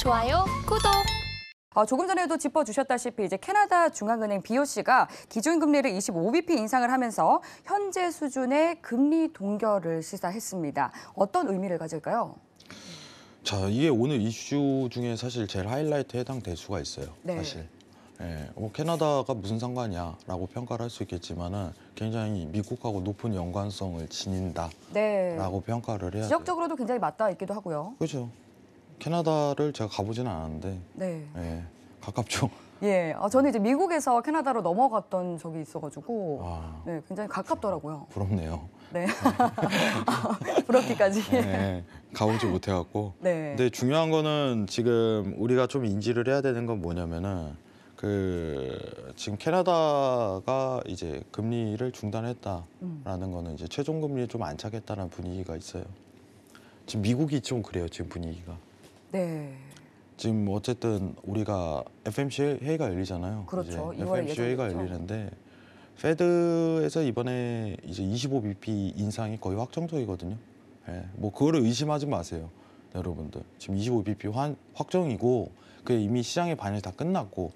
좋아요, 구독. 조금 전에도 짚어주셨다시피 이제 캐나다 중앙은행 BOC가 기준금리를 25bp 인상을 하면서 현재 수준의 금리 동결을 시사했습니다. 어떤 의미를 가질까요? 자, 이게 오늘 이슈 중에 사실 제일 하이라이트에 해당될 수가 있어요. 네. 사실. 캐나다가 무슨 상관이야라고 평가를 할 수 있겠지만은 굉장히 미국하고 높은 연관성을 지닌다라고 네. 평가를 해야 돼요. 지역적으로도 굉장히 맞닿아 있기도 하고요. 그렇죠. 캐나다를 제가 가보지는 않았는데 네. 가깝죠. 예, 저는 이제 미국에서 캐나다로 넘어갔던 적이 있어가지고 네, 굉장히 가깝더라고요. 부럽네요. 네, 부럽기까지. 네, 가보지 못해갖고. 네. 근데 중요한 거는 지금 우리가 좀 인지를 해야 되는 건 뭐냐면은 지금 캐나다가 이제 금리를 중단했다라는 거는 이제 최종 금리에 좀 안착했다는 분위기가 있어요. 지금 미국이 좀 그래요. 지금 분위기가. 네. 지금 어쨌든 우리가 FMC 회의가 열리잖아요. 그렇죠. 이제 2월에 FMC 회의가 예정됐죠. 열리는데 페드에서 이번에 이제 25bp 인상이 거의 확정적이거든요. 뭐 그거를 의심하지 마세요, 여러분들. 지금 25bp 확정이고 그게 이미 시장의 반영이 다 끝났고,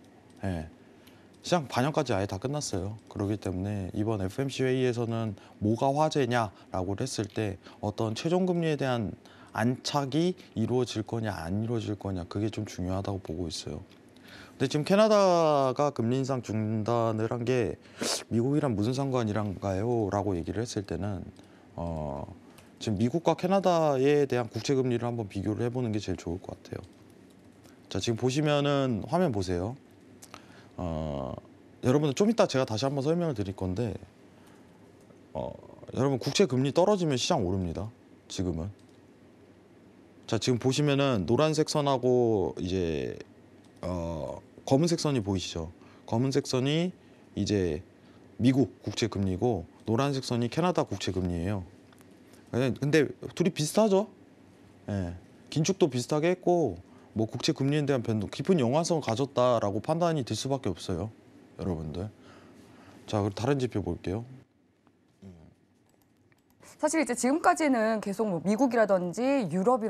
시장 반영까지 아예 다 끝났어요. 그렇기 때문에 이번 FMC 회의에서는 뭐가 화제냐라고 했을 때 어떤 최종 금리에 대한 안착이 이루어질 거냐 안 이루어질 거냐 그게 좀 중요하다고 보고 있어요. 근데 지금 캐나다가 금리 인상 중단을 한 게 미국이랑 무슨 상관이란가요? 라고 얘기를 했을 때는 지금 미국과 캐나다에 대한 국채 금리를 한번 비교를 해보는 게 제일 좋을 것 같아요. 자, 지금 보시면은 화면 보세요. 여러분들 좀 이따 제가 다시 한번 설명을 드릴 건데 여러분 국채 금리 떨어지면 시장 오릅니다. 지금은. 자, 지금 보시면은 노란색 선하고 이제 검은색 선이 보이시죠? 검은색 선이 이제 미국 국채 금리고 노란색 선이 캐나다 국채 금리예요. 근데 둘이 비슷하죠? 긴축도 비슷하게 했고 뭐 국채 금리에 대한 변동, 깊은 연관성을 가졌다라고 판단이 될 수밖에 없어요, 여러분들. 자, 그럼 다른 지표 볼게요. 사실 이제 지금까지는 계속 뭐 미국이라든지 유럽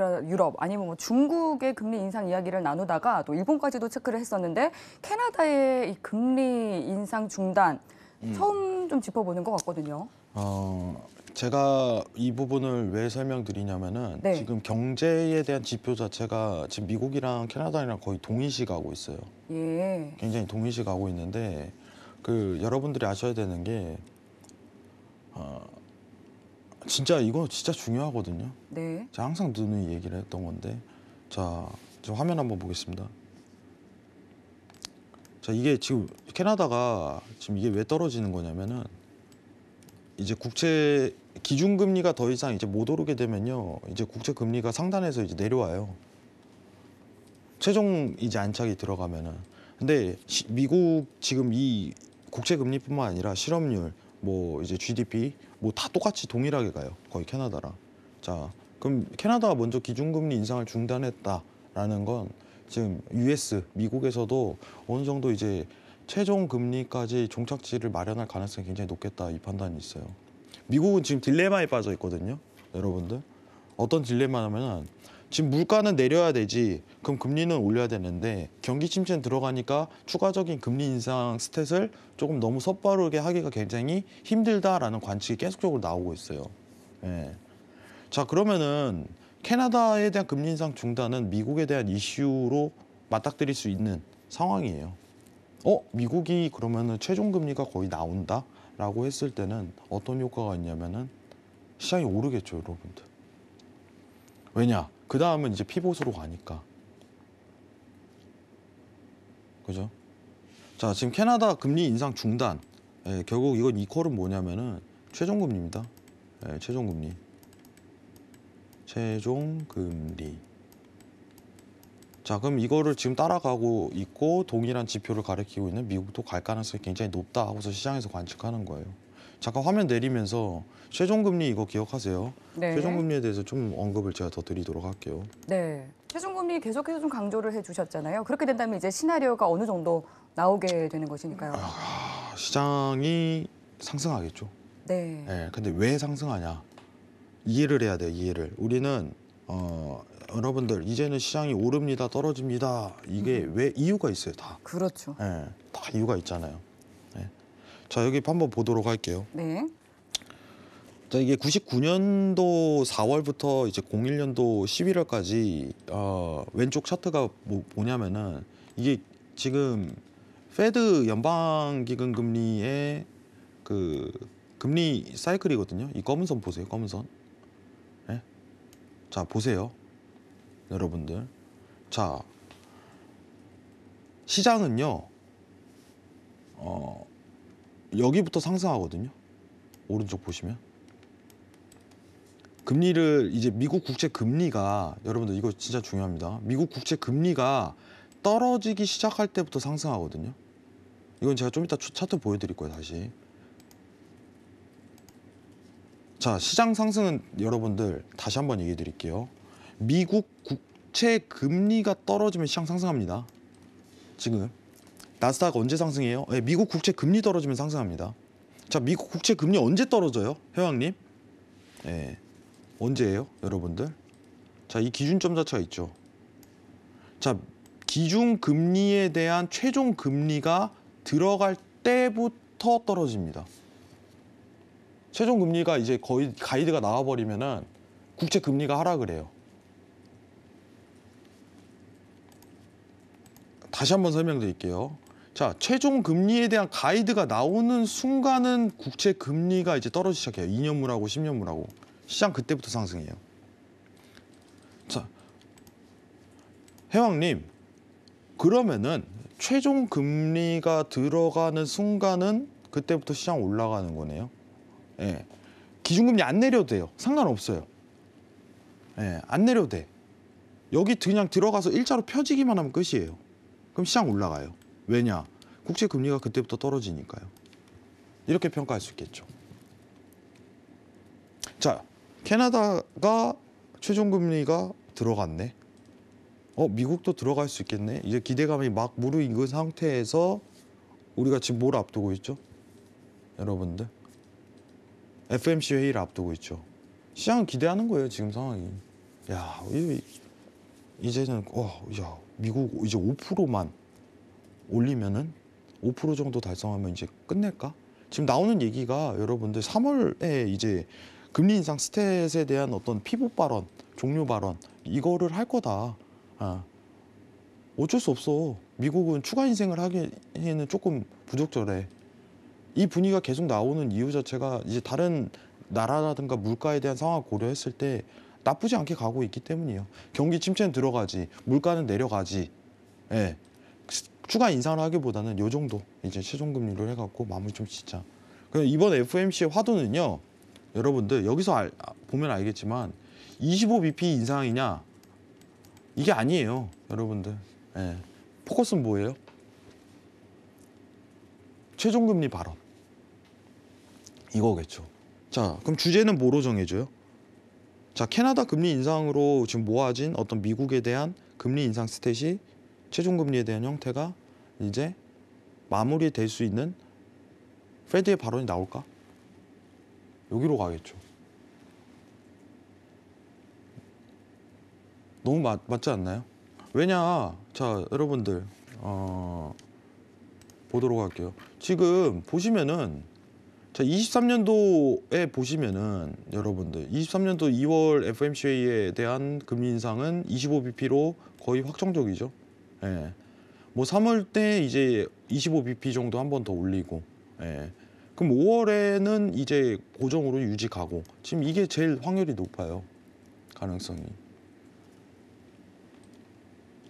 아니면 뭐 중국의 금리 인상 이야기를 나누다가 또 일본까지도 체크를 했었는데 캐나다의 이 금리 인상 중단 처음 좀 짚어보는 것 같거든요. 제가 이 부분을 왜 설명드리냐면은 지금 경제에 대한 지표 자체가 지금 미국이랑 캐나다랑 거의 동일시 가고 있어요. 예. 굉장히 동일시 가고 있는데 여러분들이 아셔야 되는 게 진짜 이거 진짜 중요하거든요. 네. 제가 항상 늘 얘기를 했던 건데, 자, 지금 화면 한번 보겠습니다. 자, 이게 지금 캐나다가 지금 이게 왜 떨어지는 거냐면은 이제 국채 기준금리가 더 이상 이제 못 오르게 되면요, 이제 국채 금리가 상단에서 이제 내려와요. 최종 이제 안착이 들어가면은. 근데 미국 지금 이 국채 금리뿐만 아니라 실업률, 뭐 이제 GDP 뭐 다 똑같이 동일하게 가요. 거의 캐나다랑. 자, 그럼 캐나다가 먼저 기준금리 인상을 중단했다라는 건 지금 US 미국에서도 어느 정도 이제 최종 금리까지 종착지를 마련할 가능성이 굉장히 높겠다 이 판단이 있어요. 미국은 지금 딜레마에 빠져 있거든요, 여러분들. 어떤 딜레마냐면은 지금 물가는 내려야 되지, 그럼 금리는 올려야 되는데 경기 침체는 들어가니까 추가적인 금리 인상 스탯을 조금 너무 섣부르게 하기가 굉장히 힘들다라는 관측이 계속적으로 나오고 있어요. 자, 그러면은 캐나다에 대한 금리 인상 중단은 미국에 대한 이슈로 맞닥뜨릴 수 있는 상황이에요. 미국이 그러면은 최종 금리가 거의 나온다라고 했을 때는 어떤 효과가 있냐면은 시장이 오르겠죠, 여러분들. 왜냐? 그 다음은 이제 피봇으로 가니까. 그죠? 자, 지금 캐나다 금리 인상 중단. 결국 이건 이퀄은 뭐냐면은 최종금리입니다. 최종금리. 최종금리. 자, 그럼 이거를 지금 따라가고 있고 동일한 지표를 가리키고 있는 미국도 갈 가능성이 굉장히 높다 하고서 시장에서 관측하는 거예요. 잠깐 화면 내리면서 최종금리 이거 기억하세요. 네. 최종금리에 대해서 좀 언급을 제가 더 드리도록 할게요. 네. 최종금리 계속해서 좀 강조를 해주셨잖아요. 그렇게 된다면 이제 시나리오가 어느 정도 나오게 되는 것이니까요. 시장이 상승하겠죠. 네. 근데 왜 상승하냐? 이해를 해야 돼요, 이해를. 우리는 여러분들 이제는 시장이 오릅니다, 떨어집니다. 이게 왜 이유가 있어요, 다. 그렇죠. 예, 다 이유가 있잖아요. 예. 자, 여기 한번 보도록 할게요. 네. 자, 이게 99년도 4월부터 이제 01년도 11월까지 왼쪽 차트가 뭐냐면은 이게 지금 페드 연방기금 금리의 그 금리 사이클이거든요. 이 검은 선 보세요, 검은 선. 예? 자, 보세요, 여러분들. 자, 시장은요, 여기부터 상승하거든요. 오른쪽 보시면. 금리를 이제 미국 국채 금리가, 여러분들 이거 진짜 중요합니다. 미국 국채 금리가 떨어지기 시작할 때부터 상승하거든요. 이건 제가 좀 이따 차트 보여드릴 거예요, 다시. 자, 시장 상승은 여러분들 다시 한번 얘기해 드릴게요. 미국 국채 금리가 떨어지면 시장 상승합니다. 지금 나스닥 언제 상승해요? 네, 미국 국채 금리 떨어지면 상승합니다. 자, 미국 국채 금리 언제 떨어져요, 회왕님? 네, 언제예요, 여러분들? 자, 이 기준점 자체가 있죠. 자, 기준 금리에 대한 최종 금리가 들어갈 때부터 떨어집니다. 최종 금리가 이제 거의 가이드가 나와버리면은 국채 금리가 하락을 해요. 다시 한번 설명드릴게요. 자, 최종 금리에 대한 가이드가 나오는 순간은 국채 금리가 이제 떨어지기 시작해요. 2년물하고 10년물하고. 시장 그때부터 상승해요. 자, 회왕님, 그러면은 최종 금리가 들어가는 순간은 그때부터 시장 올라가는 거네요. 예. 기준금리 안 내려도 돼요. 상관없어요. 예, 안 내려도 돼. 여기 그냥 들어가서 일자로 펴지기만 하면 끝이에요. 그럼 시장 올라가요. 왜냐? 국채 금리가 그때부터 떨어지니까요. 이렇게 평가할 수 있겠죠. 자, 캐나다가 최종 금리가 들어갔네. 미국도 들어갈 수 있겠네. 이제 기대감이 막 무르익은 상태에서 우리가 지금 뭘 앞두고 있죠? 여러분들, FMC 회의를 앞두고 있죠. 시장은 기대하는 거예요, 지금 상황이. 야, 이제는 야, 미국 이제 5%만 올리면은 5% 정도 달성하면 이제 끝낼까? 지금 나오는 얘기가 여러분들 3월에 이제 금리 인상 스탯에 대한 어떤 피봇 발언, 종료 발언 이거를 할 거다. 어쩔 수 없어. 미국은 추가 인생을 하기에는 조금 부적절해. 이 분위기가 계속 나오는 이유 자체가 이제 다른 나라라든가 물가에 대한 상황을 고려했을 때 나쁘지 않게 가고 있기 때문이에요. 경기 침체는 들어가지, 물가는 내려가지. 예. 추가 인상을 하기보다는 요 정도 이제 최종 금리로 해갖고 마무리 좀 짓자. 그럼 이번 FOMC의 화두는요, 여러분들 여기서 보면 알겠지만 25bp 인상이냐 이게 아니에요, 여러분들. 예. 포커스는 뭐예요? 최종 금리 발언 이거겠죠. 자, 그럼 주제는 뭐로 정해져요? 자, 캐나다 금리 인상으로 지금 모아진 어떤 미국에 대한 금리 인상 스탯이 최종 금리에 대한 형태가 이제 마무리될 수 있는 페드의 발언이 나올까? 여기로 가겠죠. 너무 맞지 않나요? 왜냐, 자, 여러분들 보도록 할게요. 지금 보시면은, 자, 23년도에 보시면은 여러분들 23년도 2월 FOMC 회의에 대한 금리 인상은 25bp로 거의 확정적이죠. 예. 뭐 3월 때 이제 25bp 정도 한 번 더 올리고, 예. 그럼 5월에는 이제 고정으로 유지 가고, 지금 이게 제일 확률이 높아요, 가능성이.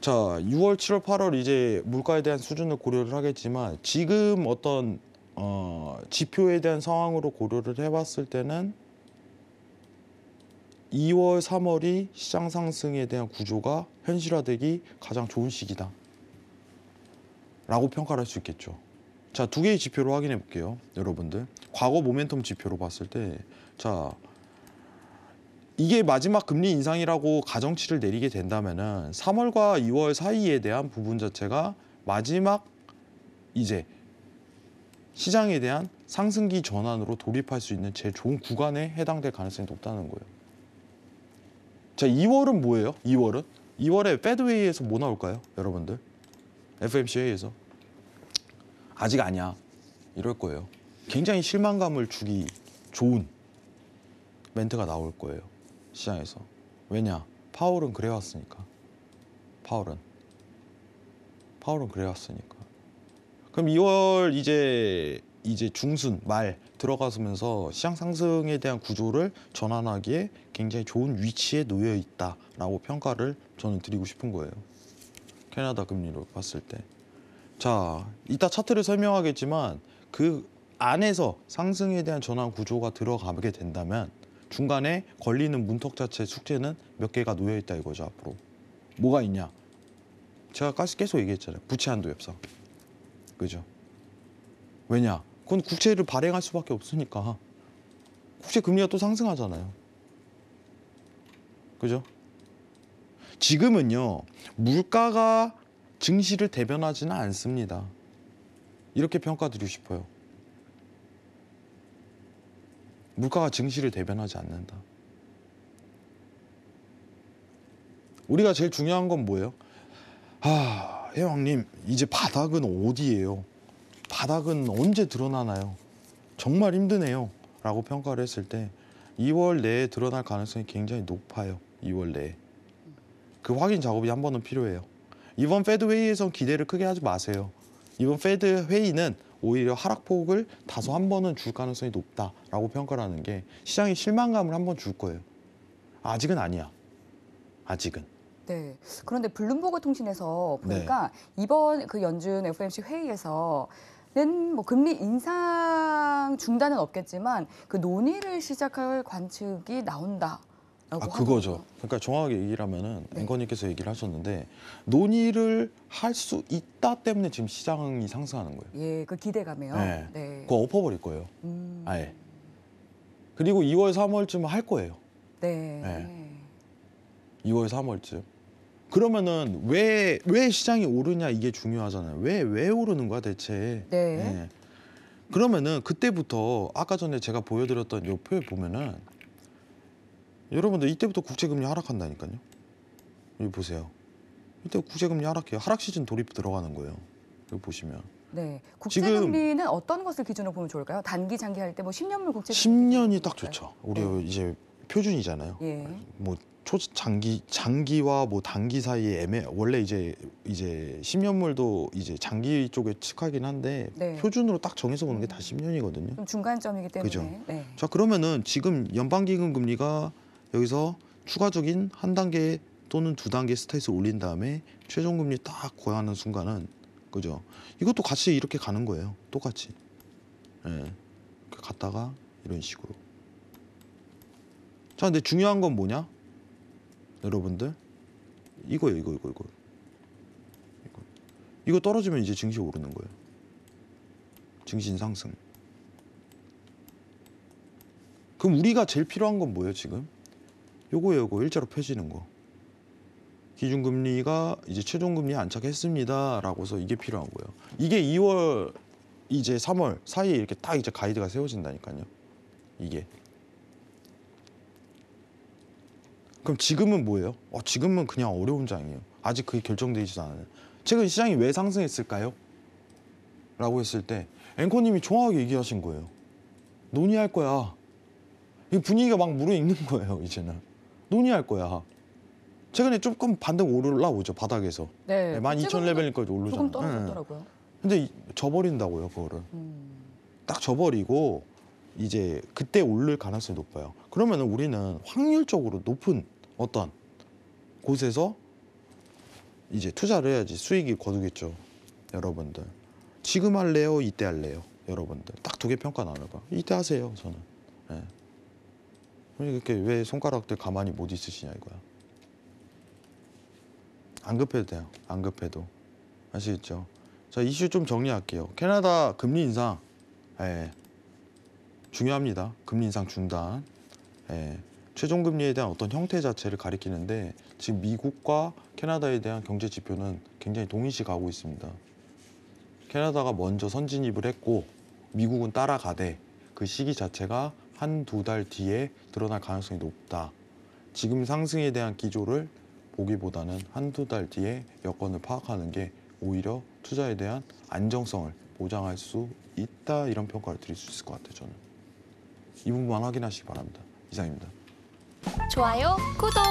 자, 6월, 7월, 8월 이제 물가에 대한 수준을 고려를 하겠지만 지금 어떤 지표에 대한 상황으로 고려를 해봤을 때는 2월, 3월이 시장 상승에 대한 구조가 현실화되기 가장 좋은 시기다 라고 평가를 할 수 있겠죠. 자, 두 개의 지표로 확인해 볼게요, 여러분들. 과거 모멘텀 지표로 봤을 때, 자, 이게 마지막 금리 인상이라고 가정치를 내리게 된다면은 3월과 2월 사이에 대한 부분 자체가 마지막 이제 시장에 대한 상승기 전환으로 돌입할 수 있는 제일 좋은 구간에 해당될 가능성이 높다는 거예요. 자, 2월은 뭐예요? 2월에 페드웨이에서 뭐 나올까요, 여러분들? FMC 회의에서 아직 아니야 이럴 거예요. 굉장히 실망감을 주기 좋은 멘트가 나올 거예요, 시장에서. 왜냐? 파월은 그래왔으니까. 파월은 그래왔으니까. 그럼 2월 이제 중순 말 들어가면서 시장 상승에 대한 구조를 전환하기에 굉장히 좋은 위치에 놓여 있다라고 평가를 저는 드리고 싶은 거예요. 캐나다 금리로 봤을 때. 자, 이따 차트를 설명하겠지만 그 안에서 상승에 대한 전환 구조가 들어가게 된다면 중간에 걸리는 문턱 자체 숙제는 몇 개가 놓여 있다 이거죠. 앞으로 뭐가 있냐? 제가 계속 얘기했잖아요. 부채 한도 협상. 그죠? 왜냐? 그건 국채를 발행할 수밖에 없으니까. 국채 금리가 또 상승하잖아요. 그죠? 지금은요, 물가가 증시를 대변하지는 않습니다. 이렇게 평가드리고 싶어요. 물가가 증시를 대변하지 않는다. 우리가 제일 중요한 건 뭐예요? 회왕님, 이제 바닥은 어디예요? 바닥은 언제 드러나나요? 정말 힘드네요. 라고 평가를 했을 때 2월 내에 드러날 가능성이 굉장히 높아요. 2월 내에. 그 확인 작업이 한 번은 필요해요. 이번 페드 회의에선 기대를 크게 하지 마세요. 이번 페드 회의는 오히려 하락폭을 다소 한 번은 줄 가능성이 높다라고 평가를 하는 게 시장이 실망감을 한 번 줄 거예요. 아직은 아니야. 아직은. 네. 그런데 블룸버그 통신에서 보니까 이번 그 연준 FOMC 회의에서는 뭐 금리 인상 중단은 없겠지만 그 논의를 시작할 관측이 나온다라고 그거죠. 하더라고요. 그러니까 정확하게 얘기를 하면은 네. 앵커님께서 얘기를 하셨는데 논의를 할 수 있다 때문에 지금 시장이 상승하는 거예요. 예, 그 기대감이요. 네. 네. 그거 엎어버릴 거예요. 음, 아예. 그리고 2월, 3월쯤 할 거예요. 네. 네. 2월, 3월쯤. 그러면은 왜 시장이 오르냐 이게 중요하잖아요. 왜 오르는 거야 대체? 네. 네. 그러면은 그때부터 아까 전에 제가 보여드렸던 요 표에 보면은 여러분들 이때부터 국채금리 하락한다니까요. 여기 보세요. 이때 국채금리 하락해요. 하락 시즌 돌입 들어가는 거예요. 여기 보시면. 네. 국채금리는 어떤 것을 기준으로 보면 좋을까요? 단기, 장기 할 때 뭐 10년물 국채 10년이 딱 좋죠. 우리 네. 이제 표준이잖아요. 예. 뭐 장기와 뭐 단기 사이에 원래 이제 10년물도 이제 장기 쪽에 측하긴 한데 네. 표준으로 딱 정해서 보는 게 다 10년이거든요. 좀 중간점이기 때문에. 그죠. 네. 자, 그러면은 지금 연방기금 금리가 여기서 추가적인 한 단계 또는 두 단계 스탯을 올린 다음에 최종 금리 딱 고하는 순간은 그죠. 이것도 같이 이렇게 가는 거예요. 똑같이. 예. 갔다가 이런 식으로. 자, 근데 중요한 건 뭐냐? 여러분들 이거예요. 이거 떨어지면 이제 증시 오르는 거예요. 증시 상승. 그럼 우리가 제일 필요한 건 뭐예요 지금? 요거 일자로 펴지는 거. 기준금리가 이제 최종금리에 안착했습니다라고서 이게 필요한 거예요. 이게 2월 이제 3월 사이에 이렇게 딱 이제 가이드가 세워진다니까요. 이게. 그럼 지금은 뭐예요? 지금은 그냥 어려운 장이에요. 아직 그게 결정되지도 않아요. 최근 시장이 왜 상승했을까요? 라고 했을 때 앵커님이 정확하게 얘기하신 거예요. 논의할 거야. 이 분위기가 막 무르익는 거예요. 이제는. 논의할 거야. 최근에 조금 반등 올라오죠. 바닥에서. 네. 12,000레벨까지 오르잖아요. 조금 떨어졌더라고요. 근데 져버린다고요. 그거를. 딱 져버리고 이제 그때 오를 가능성이 높아요. 그러면은 우리는 확률적으로 높은 어떤 곳에서 이제 투자를 해야지 수익이 거두겠죠. 여러분들. 지금 할래요? 이때 할래요? 여러분들. 딱 두 개 평가 나눠봐. 이때 하세요. 저는. 네. 이렇게 왜 손가락들 가만히 못 있으시냐 이거야. 안 급해도 돼요. 안 급해도. 아시겠죠? 자, 이슈 좀 정리할게요. 캐나다 금리 인상. 예. 중요합니다. 금리 인상 중단. 예. 최종 금리에 대한 어떤 형태 자체를 가리키는데 지금 미국과 캐나다에 대한 경제 지표는 굉장히 동일시 가고 있습니다. 캐나다가 먼저 선진입을 했고 미국은 따라가되 그 시기 자체가 한두 달 뒤에 드러날 가능성이 높다. 지금 상승에 대한 기조를 보기보다는 한두 달 뒤에 여건을 파악하는 게 오히려 투자에 대한 안정성을 보장할 수 있다, 이런 평가를 드릴 수 있을 것 같아요. 저는 이 부분만 확인하시기 바랍니다. 이상입니다. 좋아요, 구독!